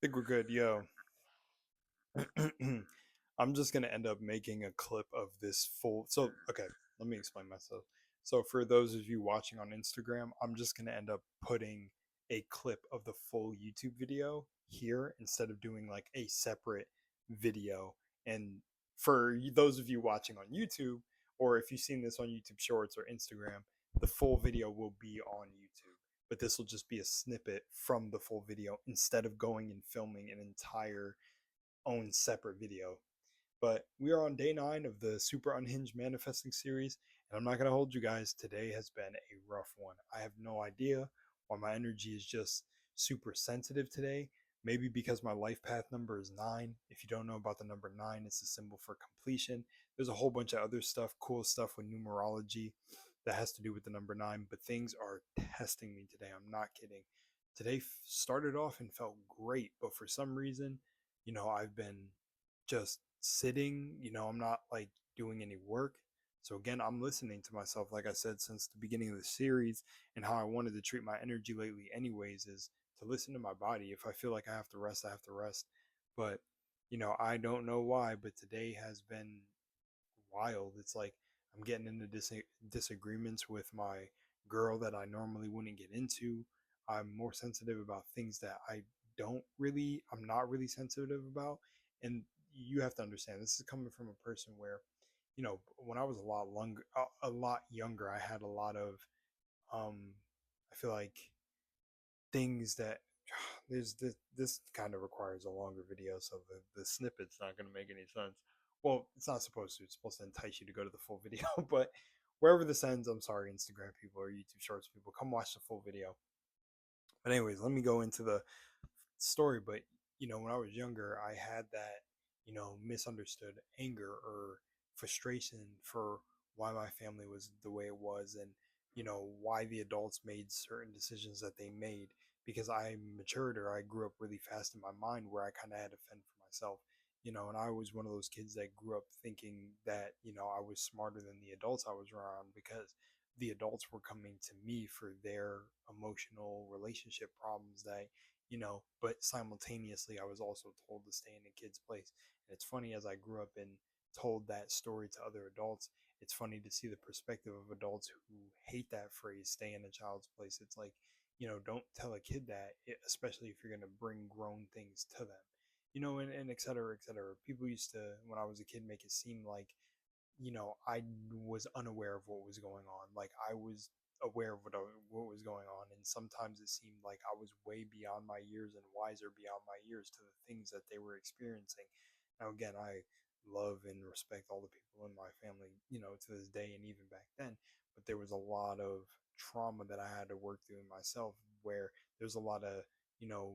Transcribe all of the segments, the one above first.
Think we're good, yo. I'm just gonna end up making a clip of this full. So, okay, let me explain myself. So, for those of you watching on Instagram, I'm just gonna end up putting a clip of the full YouTube video here instead of doing like a separate video. And for those of you watching on YouTube, or if you've seen this on YouTube Shorts or Instagram, the full video will be on YouTube. But this will just be a snippet from the full video instead of going and filming an entire own separate video. But we are on day 9 of the Super Unhinged Manifesting series, and I'm not going to hold you guys. Today has been a rough one. I have no idea why my energy is just super sensitive today. Maybe because my life path number is 9. If you don't know about the number 9, it's a symbol for completion. There's a whole bunch of other stuff, cool stuff with numerology that has to do with the number 9, but things are testing me today. I'm not kidding. Today started off and felt great, but for some reason, I've been just sitting, I'm not like doing any work. So again, I'm listening to myself, like I said, since the beginning of the series, and how I wanted to treat my energy lately, anyways, is to listen to my body. If I feel like I have to rest, I have to rest. But, I don't know why, but today has been wild. It's like I'm getting into disagreements with my girl that I normally wouldn't get into. I'm more sensitive about things that I'm not really sensitive about. And you have to understand, this is coming from a person where, when I was a lot younger, I had a lot of, I feel like things that this kind of requires a longer video, so the snippet's not going to make any sense. Well, it's not supposed to. It's supposed to entice you to go to the full video, but wherever this ends, I'm sorry, Instagram people or YouTube Shorts people, come watch the full video. But anyways, let me go into the story. But when I was younger, I had that misunderstood anger or frustration for why my family was the way it was, and why the adults made certain decisions that they made, because I matured, or I grew up really fast in my mind where I kind of had to fend for myself. And I was one of those kids that grew up thinking that I was smarter than the adults I was around, because the adults were coming to me for their emotional relationship problems that but simultaneously I was also told to stay in a kid's place. And it's funny, as I grew up and told that story to other adults, it's funny to see the perspective of adults who hate that phrase, stay in a child's place. It's like, don't tell a kid that, especially if you're going to bring grown things to them, and et cetera, et cetera. People used to, when I was a kid, make it seem like I was unaware of what was going on. Like I was aware of what was going on, and sometimes it seemed like I was way beyond my years and wiser beyond my years to the things that they were experiencing. Now, again, I love and respect all the people in my family, to this day and even back then. But there was a lot of trauma that I had to work through in myself, where there's a lot of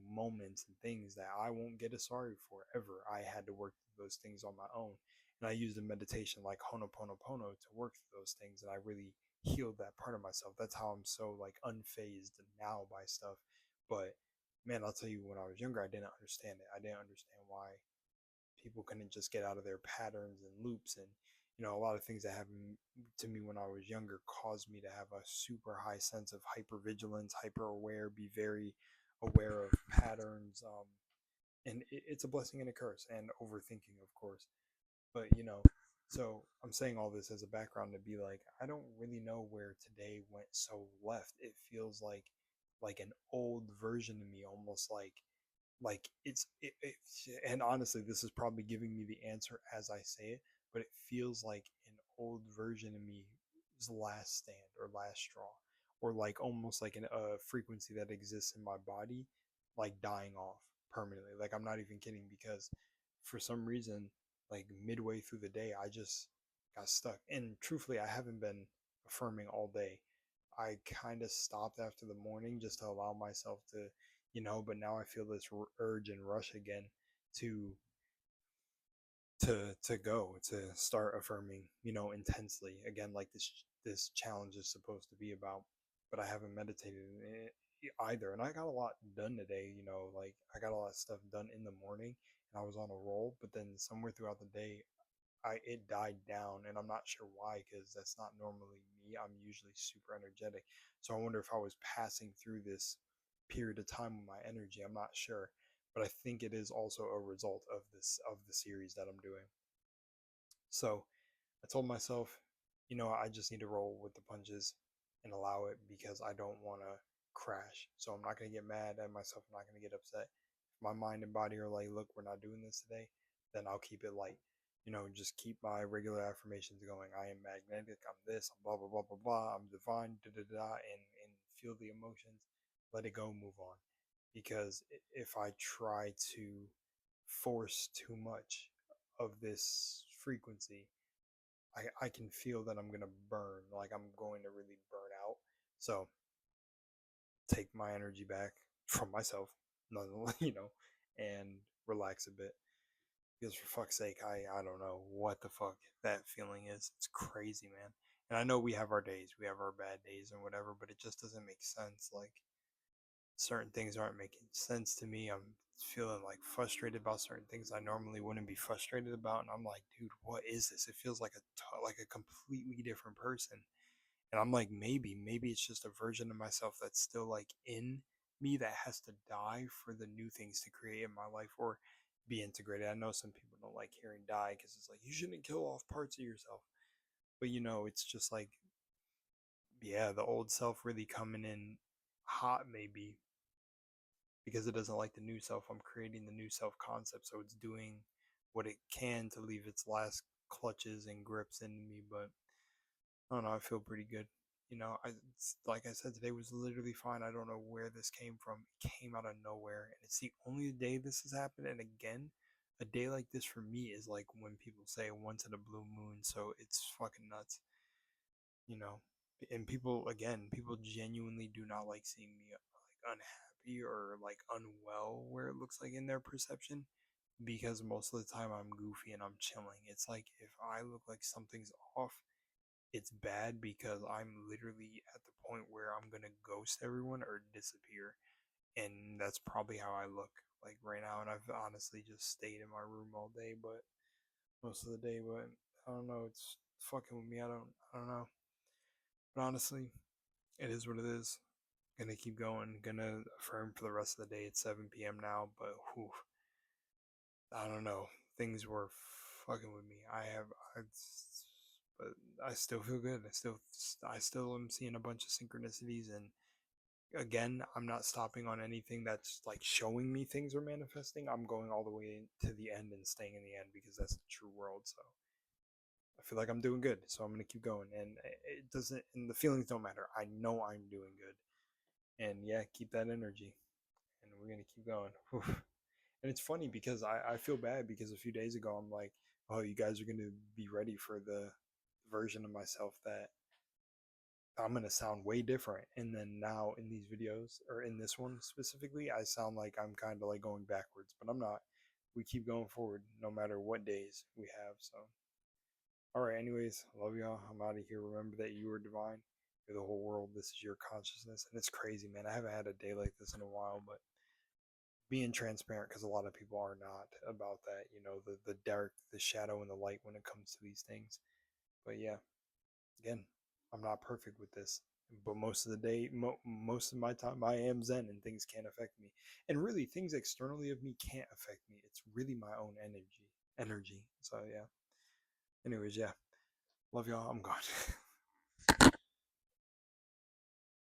moments and things that I won't get a sorry for ever. I had to work through those things on my own, and I used a meditation like Honoponopono to work through those things, and I really healed that part of myself. That's how I'm so like unfazed now by stuff. But man, I'll tell you, when I was younger, I didn't understand it. I didn't understand why people couldn't just get out of their patterns and loops, and a lot of things that happened to me when I was younger caused me to have a super high sense of hypervigilance, hyper aware, be very aware of patterns. And it's a blessing and a curse, and overthinking, of course. But so I'm saying all this as a background to be like, I don't really know where today went so left. It feels like an old version of me, almost like and honestly, this is probably giving me the answer as I say it, but it feels like an old version of me's last stand or last straw, or like almost like a frequency that exists in my body, like dying off permanently. Like, I'm not even kidding, because for some reason, like midway through the day, I just got stuck. And truthfully, I haven't been affirming all day. I kind of stopped after the morning just to allow myself to, but now I feel this urge and rush again to go to start affirming, intensely again, like this challenge is supposed to be about. But I haven't meditated in it either, and I got a lot done today. Like, I got a lot of stuff done in the morning, and I was on a roll. But then somewhere throughout the day, I it died down, and I'm not sure why, because that's not normally me. I'm usually super energetic, so I wonder if I was passing through this period of time with my energy. I'm not sure, but I think it is also a result of the series that I'm doing. So I told myself, I just need to roll with the punches and allow it because I don't want to crash. So I'm not going to get mad at myself. I'm not going to get upset. If my mind and body are like, look, we're not doing this today, then I'll keep it light. Just keep my regular affirmations going. I am magnetic. I'm this. I'm blah, blah, blah, blah, blah. I'm divine, da, da, da, and feel the emotions. Let it go, move on. Because if I try to force too much of this frequency, I can feel that I'm gonna burn, like I'm going to really burn out. So take my energy back from myself, and relax a bit. Because for fuck's sake, I don't know what the fuck that feeling is. It's crazy, man. And I know we have our days, we have our bad days and whatever, but it just doesn't make sense. Like certain things aren't making sense to me. I'm feeling like frustrated about certain things I normally wouldn't be frustrated about, and I'm like, dude, what is this? It feels like like a completely different person. And I'm like, maybe it's just a version of myself that's still like in me that has to die for the new things to create in my life or be integrated. I know some people don't like hearing die because it's like you shouldn't kill off parts of yourself, but it's just like, yeah, the old self really coming in hot maybe because it doesn't like the new self. I'm creating the new self concept, so it's doing what it can to leave its last clutches and grips into me. But I don't know, I feel pretty good. Like I said, today was literally fine. I don't know where this came from. It came out of nowhere, and it's the only day this has happened. And again, a day like this for me is like when people say once in a blue moon. So it's fucking nuts, you know. And people genuinely do not like seeing me like unhappy or like unwell, where it looks like in their perception, because most of the time I'm goofy and I'm chilling. It's like if I look like something's off, it's bad because I'm literally at the point where I'm gonna ghost everyone or disappear, and that's probably how I look like right now. And I've honestly just stayed in my room all day, but most of the day. But I don't know, it's fucking with me. I don't know. But honestly, it is what it is. Gonna keep going. Gonna affirm for the rest of the day. It's 7 p.m. now, but whew, I don't know. Things were fucking with me. But I still feel good. I still am seeing a bunch of synchronicities, and again, I'm not stopping on anything that's like showing me things are manifesting. I'm going all the way to the end and staying in the end because that's the true world. So I feel like I'm doing good. So I'm gonna keep going, and it doesn't. And the feelings don't matter. I know I'm doing good, and yeah, keep that energy, and we're gonna keep going. And it's funny because I feel bad because a few days ago I'm like, oh, you guys are gonna be ready for the version of myself that I'm gonna sound way different. And then now in these videos, or in this one specifically, I sound like I'm kind of like going backwards, but I'm not. We keep going forward no matter what days we have. So, all right. Anyways, love y'all. I'm out of here. Remember that you are divine. You're the whole world. This is your consciousness, and it's crazy, man. I haven't had a day like this in a while, but being transparent because a lot of people are not about that. The dark, the shadow, and the light when it comes to these things. But yeah, again, I'm not perfect with this, but most of the day, most of my time, I am zen and things can't affect me. And really, things externally of me can't affect me. It's really my own energy. So yeah. Anyways, yeah. Love y'all. I'm gone.